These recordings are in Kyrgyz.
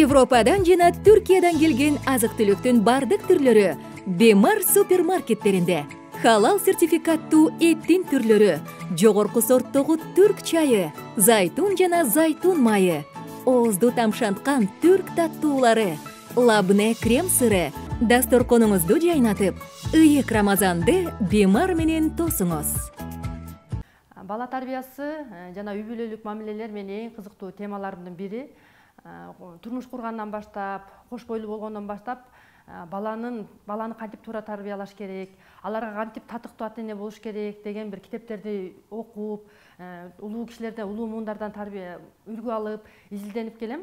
Европадан жана Түркиядан келген азык-түлүктүн бардык түрлөрү Бемар супермаркеттеринде. Халал сертификаттуу эттин түрлөрү, жогорку сорттогу түрк чайы, зайтун жана зайтун майы, оозду тамшанткан түрк таттуулары, лабне крем сыры. Дасторконуңузду жайнатып, ыйык Рамазанды Бемар менен тосуңуз. Бала тарбиясы жана үй бүлөлүк мамилелер менен эң кызыктуу темалардын бири. Турмуш кургандан баштап, кош бойлуу болгондон баштап баланы кантип туура тарбиялаш керек, аларга кантип татыктуу ата-эне болуш керек деген бир китептерди окуп, улуу кишилерден, улуу муундардан тарбия үлгү алып, изилденип келем.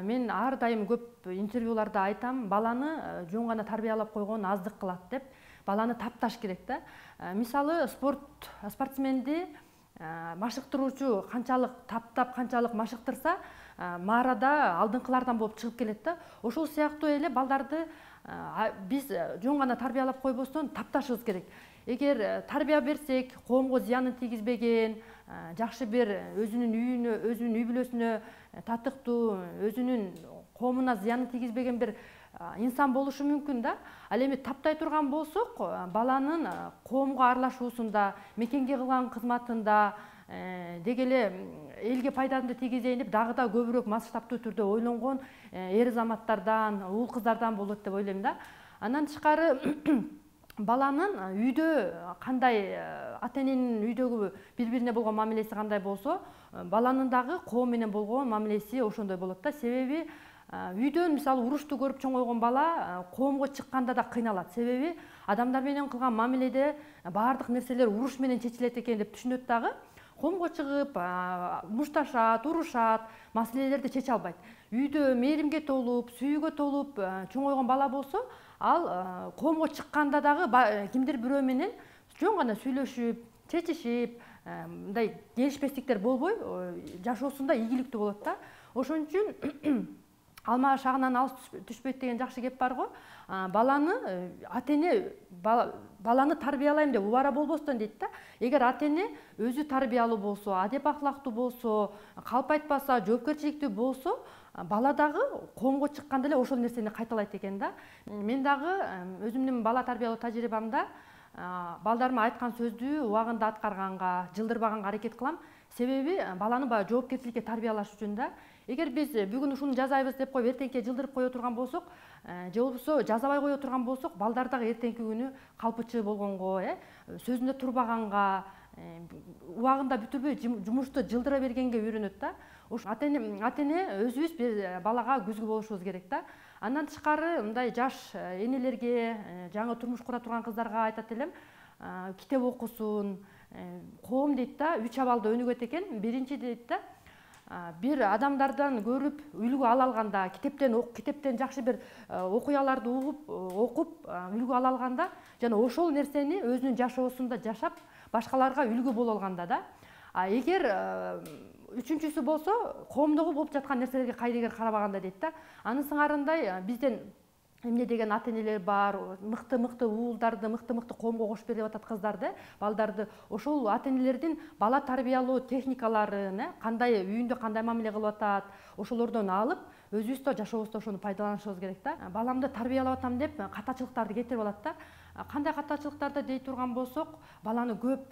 Мен ар дайым көп интервьюларда айтам, баланы жөн гана тарбиялап койгон аздык кылат деп, баланы тапташ керек да. Мисалы, спортсменди машыктыруучу канчалык таптап, канчалык машыктырса, маарада алдыңкылардан болуп чыгып келет да. Ошол сыяктуу эле балдарды биз жөн гана тарбиялап койбостон тапташыбыз керек. Эгер тарбия берсек, коомго зыянын тийгизбеген, жакшы бир өзүнүн үйүнө, өзүнүн үй бүлөсүнө татыктуу, өзүнүн коомуна зыянын тийгизбеген бир инсан болушу мүмкүн да. Ал эми таптай турган болсок, баланын коомго аралашуусунда, мекенге кылган кызматында, деги эле элге пайданы тийгизейин деп дагы да көбүрөөк масштабтуу түрдө ойлонгон эр азаматтардан, уул кыздардан болот деп ойлойм да. Андан тышкары баланын үйдө кандай ата-эненин үйдөгү бири-бирине болгон мамилеси кандай болсо, баланын дагы коом менен болгон мамилеси ошондой болот да. Себеби үйдөн мисалы урушту көрүп чоңойгон бала коомго чыкканда да кыйналат. Себеби адамдар менен кылган мамиледе баардык нерселер уруш менен чечилет экен деп түшүнөт дагы. Коомго чыгып, мушташат, урушат, маселелерди чече албайт. Үйдө мээримге толуп, сүйүүгө толуп чоңойгон бала болсо, ал коомго чыкканда дагы кимдир бирөө менен жөн гана сүйлөшүп, чечишип, мындай келишпестиктер болбой, жашоосунда ийгиликтүү болот да. Ошон үчүн алма шагынан алыс түшпөйт деген жакшы кеп бар го. Баланы ата-эне баланы тарбиялайм деп убара болбостон дейт да. Эгер ата-эне өзү тарбиялуу болсо, адеп ахлактуу болсо, калп айтпаса, жоопкерчиликтүү болсо, бала дагы коомго чыкканда эле ошол нерсени кайталайт экен да. Мен дагы өзүмдүн бала тарбиялоо тажрыйбамда балдарыма айткан сөздү убагында аткарганга, жылдырбаганга аракет кылам. Себеби баланы баягы жоопкерчиликке тарбиялаш үчүн да. Эгер биз бүгүн ушуну жазайбыз деп коюп, эртеңке жылдырып кое турган болсок, же болбосо жазабай кое турган болсок, балдар дагы эртеңки күнү калпычы болгонго, сөзүндө турбаганга, убагында бүтүрбөй жумушту жылдыра бергенге үйрөнөт да. Ушу ата-эне өзүбүз бир балага күзгү болушубуз керек да. Андан тышкары мындай жаш энелерге, жаңы турмуш кура турган кыздарга айтат элем, китеп окусун. Коом дейт да, 3 абалда өнүгөт экен. Биринчи дейт да, бир адамдардан көрүп үлгү ала алганда, китептен жакшы бир окуяларды окуп үлгү ала алганда, жана ошол нерсени өзүнүн жашоосунда жашап, башкаларга үлгү боло алганда да. Эгер үчүнчүсү болсо, коомдогу болуп жаткан нерселерге кайдыгер карабаганда дейт да. Анын сыңарындай бизден эмне деген ата-энелер бар, мыкты уулдарды, мыкты коомго кошуп берип атат кыздарды, балдарды. Ошол ата-энелердин бала тарбиялоо техникаларын, кандай үйүндө кандай мамиле кылып атат, ошолордон алып, өзүбүз да жашообузда ошону пайдаланышыбыз керек да. Баламды тарбиялап атам деп катачылыктарды кетирип алат да. Кандай катачылыктарды дей турган болсок, баланы көп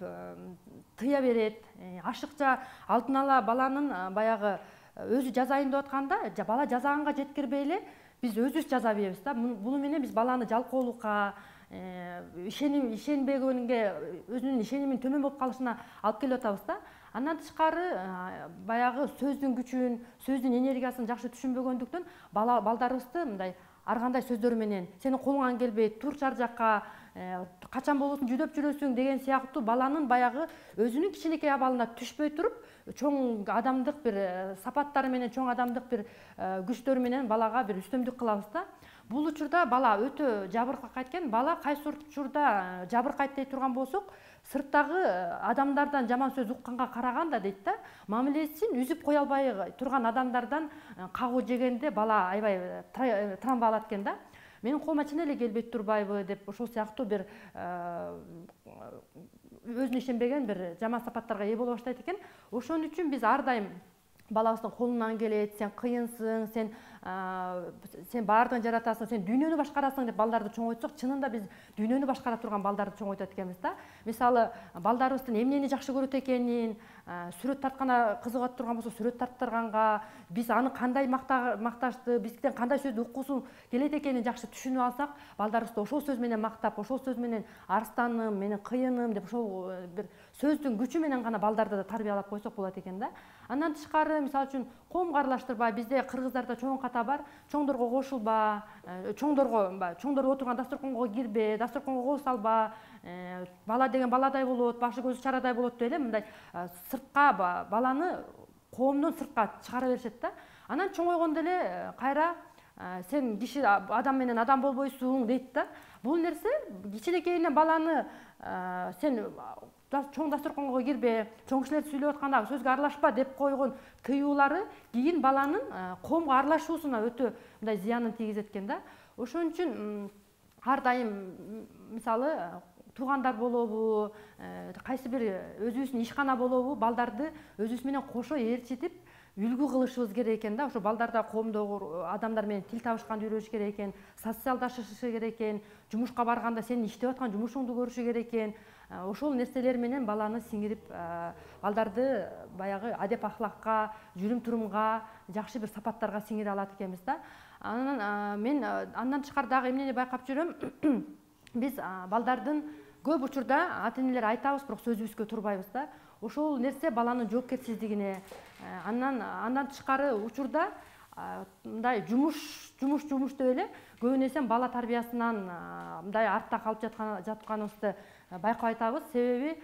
тыя берет, ашыкча алдын ала баланын баягы өзү жазайын деп атканда, бала жазаганга жеткирбей эле биз өзүбүз жаза беребиз да. Буну менен биз баланы жалкоолукка, ишенбегенге, өзүнүн ишенимин төмөн болуп калышына алып келип атабыз да. Андан тышкары баягы сөздүн күчүн, сөздүн энергиясын жакшы түшүнбөгөндүктөн балдарыбызды мындай ар кандай сөздөр менен сенин колуңан келбейт, турчу ар жакка, качан болбосун жүдөп жүрөсүң деген сыяктуу баланын баягы өзүнүн кичинекей абалына түшпөй туруп, чоң адамдык бир сапаттары менен, чоң адамдык бир күчтөрү менен балага бир үстөмдүк кылабыз да. Бул учурда бала өтө жабыркайт экен. Бала кайсы учурда жабыркайт дей турган болсок, сырттагы адамдардан жаман сөз укканга караганда дейт да, мамилесин үзүп кое албай турган адамдардан кагуу жегенде бала аябай травма алат экен да. Менин колума чын эле келбейт турбайбы деп ошол сыяктуу бир өзүнө ишенбеген бир жаман сапаттарга ээ боло баштайт экен. Ошон үчүн биз ар дайым балабыздын колунан келет, сен кыйынсың, сен баардыгын жаратасың, сен дүйнөнү башкарасың деп балдарды чоңойтсок, чынында биз дүйнөнү башкара турган балдарды чоңойтот экенбиз да. Мисалы, балдарыбыздын эмнени жакшы көрөт экенин, сүрөт тартканга кызыгып турган болсо, сүрөт тарттырганга, биз аны кандай макташты, бизден кандай сөздү уккусу келет экенин жакшы түшүнүп алсак, балдарыбызды ошол сөз менен мактап, ошол сөз менен арстаным, менин кыйыным деп ошол бир сөздүн күчү менен гана балдарды да тарбиялап койсок болот экен да. Андан тышкары, мисалы үчүн, коомго аралаштырбай, бизде кыргыздарда чоң ката бар, чоңдорго кошулба, чоңдор отурган дасторконго кирбе, дасторконго кол салба, бала деген баладай болот, башы көзү чарадай болот деп эле мындай сыртка баланы коомдон сыртка чыгара беришет да. Анан чоңойгондо эле кайра сен киши адам менен адам болбойсуң дейт да. Бул нерсе кичинекейинен баланы сен чоң дасторконго кирбе, чоң кишилер сүйлөп атканда сөзгө аралашпа деп койгон тыюулары кийин баланын коомго аралашуусуна өтө мындай зыянын тийгизет экен да. Ошон үчүн ар дайым мисалы туугандар болобу, кайсы бир өзүбүздүн ишкана болобу, балдарды өзүбүз менен кошо ээрчитип үлгү кылышыбыз керек экен да. Ошо балдар да коомдогу адамдар менен тил табышканды үйрөнүш керек экен, социалдашышы керек экен, жумушка барганда сенин иштеп аткан жумушуңду көрүшү керек экен. Ошол нерселер менен баланы сиңирип, балдарды баягы адеп ахлакка, жүрүм турумга, жакшы бир сапаттарга сиңире алат экенбиз да. Мен андан тышкары дагы эмнени байкап жүрөм? Биз балдардын көп учурда ата-энелер айтабыз, бирок сөзүбүзгө турбайбыз да. Ошол нерсе баланын жоопкерчилигине, андан тышкары учурда мындай жумуш деп эле көбүн эсе бала тарбиясынан мындай артта калып жатканыбызды байкап атабыз. Себеби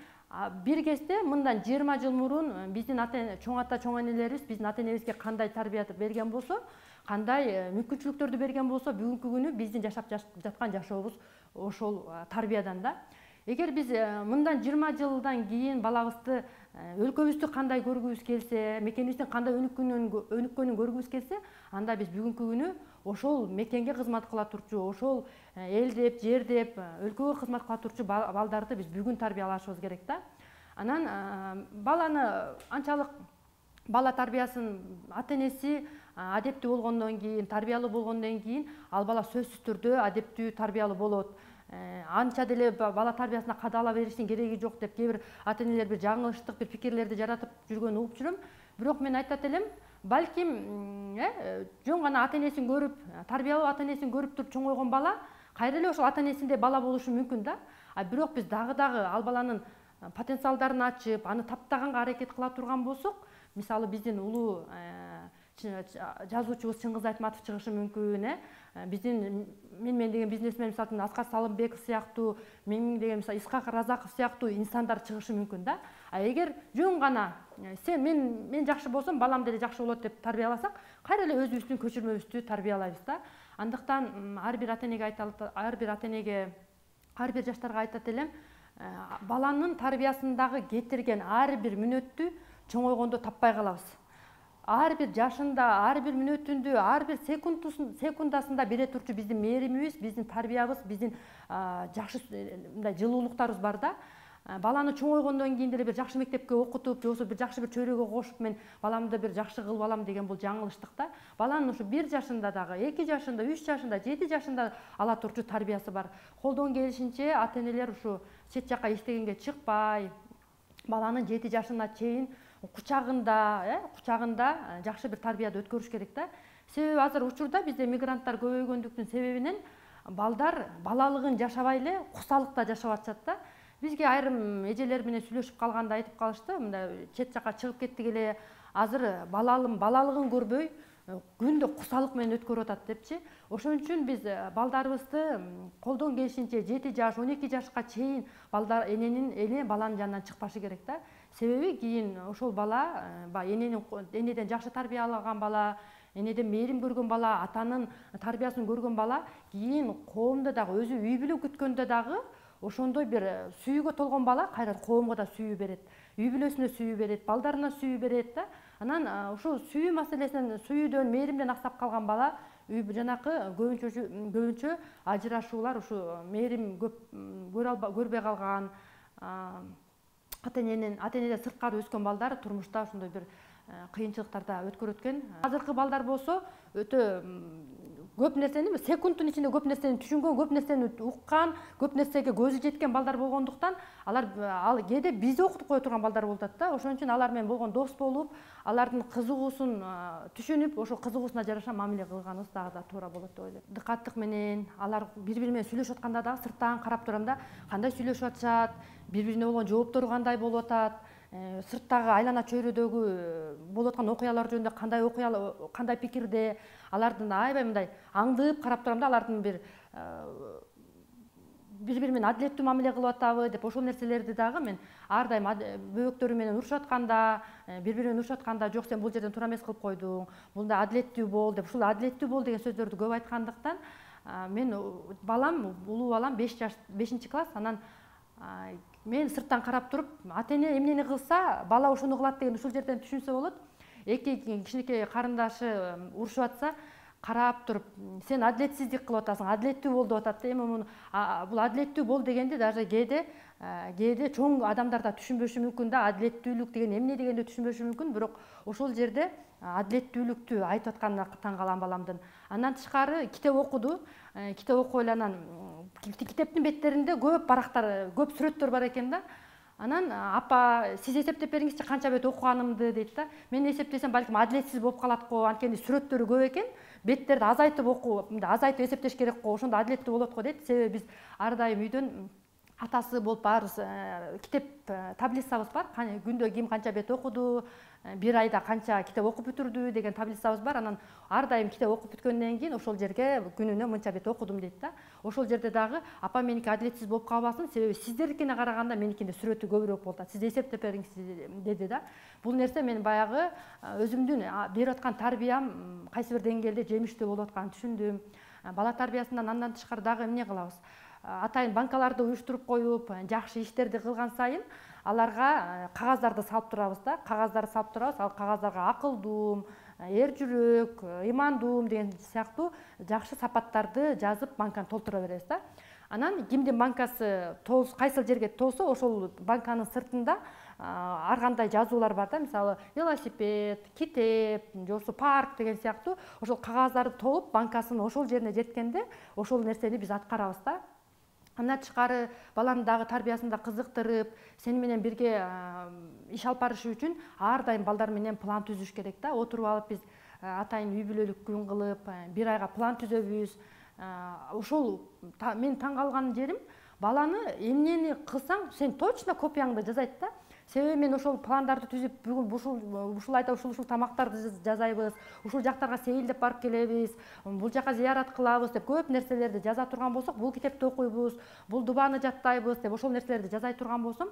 бир кезде мындан 20 жыл мурун биздин чоң ата, чоң энелерибиз биздин ата-энебизге кандай тарбия берген болсо, кандай мүмкүнчүлүктөрдү берген болсо, бүгүнкү күнү биздин жашап жаткан жашообуз ошол тарбиядан да. Эгер биз мындан 20 жылдан кийин балабызды өлкөбүздү кандай көргүбүз келсе, мекенибиздин кандай өнүккөнүн көргүбүз келсе, анда биз бүгүнкү күнү ошол мекенге кызмат кыла турчу, ошол эл деп, жер деп, өлкөгө кызмат кыла турчу балдарды биз бүгүн тарбиялашыбыз керек да. Анан баланы анчалык бала тарбиясын ата-энеси адептүү болгондон кийин, тарбиялуу болгондон кийин, ал бала сөзсүз түрдө адептүү, тарбиялуу болот. Анча деле бала тарбиясына кадала бериштин кереги жок деп кээ бир ата-энелер бир жаңылыштык бир пикирлерди жаратып жүргөнүн угуп жүрөм. Бирок мен айтат элем, балким жөн гана ата-энесин көрүп, тарбиялуу ата-энесин көрүп туруп чоңойгон бала кайра эле ошол ата-энесиндей бала болушу мүмкүн да. Бирок биз дагы ал баланын потенциалдарын ачып, аны таптаганга аракет кыла турган болсок, мисалы биздин улуу жазуучубуз Чыңгыз Айтматов чыгышы мүмкүн, биздин мен деген бизнесмен мисалы Аскар Салымбеков сыяктуу, мен деген мисалы Исхак Разаков сыяктуу инсандар чыгышы мүмкүн да. Эгер жөн гана сен мен жакшы болсом, балам деле жакшы болот деп тарбияласак, кайра эле өзүбүздүн көчүрмөбүздү тарбиялайбыз да. Андыктан ар бир ата-энеге, ар бир жаштарга айтат элем, баланын тарбиясындагы кетирген ар бир мүнөттү чоңойгондо таппай калабыз. Ар бир жашында, ар бир мүнөтүндө, ар бир секундасында бере турчу биздин мээримибиз, биздин тарбиябыз, биздин жакшы мындай жылуулуктарыбыз бар да. Баланы чоңойгондон кийин деле бир жакшы мектепке окутуп, же болбосо бир жакшы бир чөйрөгө кошуп, мен баламды бир жакшы кылып алам деген бул жаңылыштык да. Баланын ушу 1 жашында дагы, 2 жашында, 3 жашында, 7 жашында ала турчу тарбиясы бар. Колдон келишинче ата-энелер ушу чет жакка иштегенге чыкпай, баланын 7 жашына чейин кучагында жакшы бир тарбияды өткөрүш керек да. Себеби азыр учурда бизде мигранттар көбөйгөндүктүн себебинен балдар балалыгын жашабай эле кусалыкта жашап атышат да. Бизге айрым эжелер менен сүйлөшүп калганда айтып калышты, мындай чет жакка чыгып кеттик эле, азыр балалыгын көрбөй күндө кусалык менен өткөрүп атат депчи. Ошон үчүн биз балдарыбызды колдон келишинче 7 жаш, 12 жашка чейин эне баланын жанынан чыкпашы керек да. Себеби кийин ошол бала энеден жакшы тарбиялаган бала, энеден мээрим көргөн бала, атанын тарбиясын көргөн бала кийин коомдо дагы өзү үй бүлө күткөндө дагы ошондой бир сүйүүгө толгон бала кайра коомго да сүйүү берет, үй бүлөсүнө сүйүү берет, балдарына сүйүү берет да. Анан ушул сүйүү маселесинен, сүйүүдөн, мээримден аксап калган бала жанакы көбүнчө ажырашуулар, ушу мээрим көрбөй калган ата-энеден сырткары өскөн балдар турмушта ошондой бир кыйынчылыктарда өткөрөт экен. Азыркы балдар болсо өтө көп нерсени секундтун ичинде көп нерсени түшүнгөн, көп нерсени уккан, көп нерсеге көзү жеткен балдар болгондуктан алар кээде бизди окутуп кое турган балдар болуп атат да. Ошон үчүн алар менен болгон дос болуп, алардын кызыгуусун түшүнүп, ошол кызыгуусуна жараша мамиле кылганыбыз дагы да туура болот деп ойлойм. Дыкаттык менен алар бири-бири менен сүйлөшүп атканда дагы сырттан карап турам да, кандай сүйлөшүп атышат, бири-бирине болгон жооптору кандай болуп атат, сырттагы айлана чөйрөдөгү болуп аткан окуялар жөнүндө кандай пикирде, алардын аябай мындай аңдып карап турам да, алардын бири-бири менен адилеттүү мамиле кылып атабы деп, ошол нерселерди дагы мен ар дайым бөбөктөрү менен урушуп атканда, бири-бири менен урушуп атканда, жок сен бул жерден туура эмес кылып койдуң, бундай адилеттүү бол деп, ушул адилеттүү бол деген сөздөрдү көп айткандыктан, мен балам, улуу балам 5 класс, анан мен сырттан карап туруп, ата-эне эмнени кылса, бала ошону кылат деген ушул жерден түшүнсө болот. Эки кичинекей карындашы урушуп атса, карап туруп, сен адилетсиздик кылып атасың, адилеттүү бол деп атат. Эми бул адилеттүү бол дегенди даже кээде чоң адамдар да түшүнбөшү мүмкүн да, адилеттүүлүк деген эмне дегенди түшүнбөшү мүмкүн, бирок ошол жерде адилеттүүлүктү айтып атканына таң калам баламдын. Андан тышкары китеп окуду. Китеп окуп эле анан китептин беттеринде көп барактар, көп сүрөттөр бар экен да. Анан апа, сиз эсептеп бериңизчи канча бет окуганымды дейт да. Мен эсептесем балким адилетсиз болуп калат го, анткени сүрөттөрү көп экен. Беттерди азайтып окуп, азайтып эсептеш керек го, ошондо адилеттүү болот го дейт. Себеби биз ар дайым үйдөн атасы болуп барыбыз китеп таблицабыз бар. Күндө ким канча бет окуду, бир айда канча китеп окуп бүтүрдү деген таблицабыз бар. Анан ар дайым китеп окуп бүткөндөн кийин ошол жерге күнүнө мынча бет окудум дейт да. Ошол жерде дагы апа меники адилетсиз болуп калбасын, себеби сиздердикине караганда меникинде сүрөтү көбүрөөк болуп атат. Сиз эсептеп бериңиз деди да. Бул нерсе мен баягы өзүмдүн берип аткан тарбиям кайсы бир деңгээлде жемиштүү болуп атканын түшүндүм. Бала тарбиясынан андан тышкары дагы эмне кылабыз? Атайын банкаларды уюштуруп коюп, жакшы иштерди кылган сайын аларга кагаздарды салып турабыз да. Кагаздарды салып турабыз. Ал кагаздарга акылдуум, эр жүрөк, ыймандуум деген сыяктуу жакшы сапаттарды жазып банканы толтура беребиз да. Анан кимдин банкасы кайсыл жерге толсо, ошол банканын сыртында ар кандай жазуулар бар да. Мисалы, велосипед, китеп, же болбосо парк деген сыяктуу ошол кагаздарды толуп банкасынын ошол жерине жеткенде ошол нерсени биз аткарабыз да. Андан тышкары баланын дагы тарбиясында кызыктырып, сени менен бирге иш алып барышы үчүн ар дайым балдар менен план түзүш керек да. Отуруп алып биз атайын үй бүлөлүк күн кылып, бир айга план түзөбүз. Ушул мен таң калган жерим, баланы эмнени кылсаң, сен точно копияңды жасайт да. Себеби мен ошол пландарды түзүп, бүгүн ушул айда ушул тамактарды жасайбыз, ушул жактарга сейилдеп барып келебиз, бул жака зыярат кылабыз деп көп нерселерди жаза турган болсок, бул китепти окуйбуз, бул дубаны жаттайбыз деп ошол нерселерди жазай турган болсом,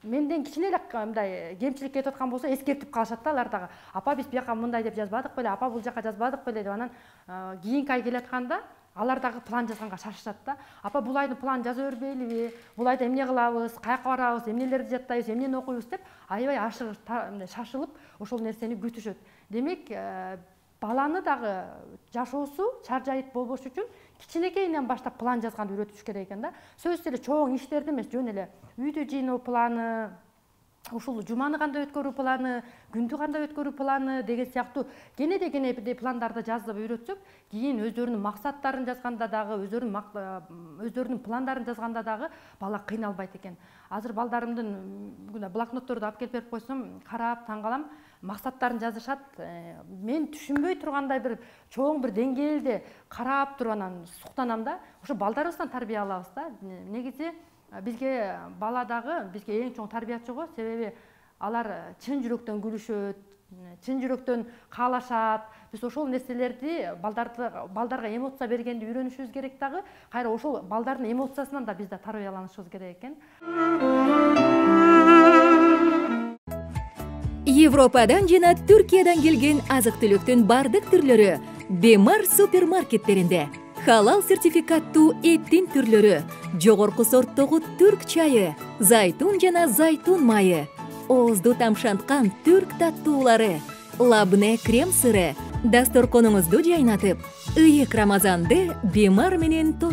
менден кичине эле мындай кемчилик кетип аткан болсо эскертип калышат да алар дагы. Апа, биз бияка мындай деп жазбадык беле, апа, бул жака жазбадык беле деп. Анан кийинки ай келатканда алар дагы план жазганга шашышат да. Апа, бул айдын планын жаза бербейлиби? Бул айда эмне кылабыз? Каяка барабыз? Эмнелерди жаттайбыз? Эмнени окуйбуз деп аябай шашылып ошол нерсени күтүшөт. Демек, баланы дагы жашоосу чаржайып болбош үчүн кичинекейинен баштап план жазганды үйрөтүш керек экен да. Сөзсүз эле чоң иштерди эмес, жөн эле үйдү жыйноо планы, ушул жуманы кандай өткөрүү планы, күндү кандай өткөрүү планы деген сыяктуу кенеде пландарды жазып үйрөтсөк, кийин өздөрүнүн максаттарын жазганда дагы, өздөрүнүн пландарын жазганда дагы бала кыйналбайт экен. Азыр балдарымдын блокнотторду алып келип берип койсом, карап таң калам, максаттарын жазышат. Мен түшүнбөй тургандай бир чоң бир деңгээлде карап туруп анан суктанам да. Ошо балдарыбыздан тарбия алабыз да. Негизи бизге бала дагы бизге эң чоң тарбиячы го, себеби алар чын жүрөктөн күлүшөт, чын жүрөктөн каалашат. Биз ошол нерселерди балдарга эмоция бергенди үйрөнүшүбүз керек дагы. Кайра ошол балдардын эмоциясынан да биз да тарбияланышыбыз керек экен. Европадан жана Түркиядан келген азык-түлүктүн бардык түрлөрү Бемар супермаркеттеринде. Халал сертификаттуу эттин түрлөрү, жогорку сорттогу түрк чайы, зайтун жана зайтун майы, оозду тамшанткан түрк таттуулары, лабне крем сыры, дасторконуңузду жайнатып, ыйык Рамазанды Бемар менен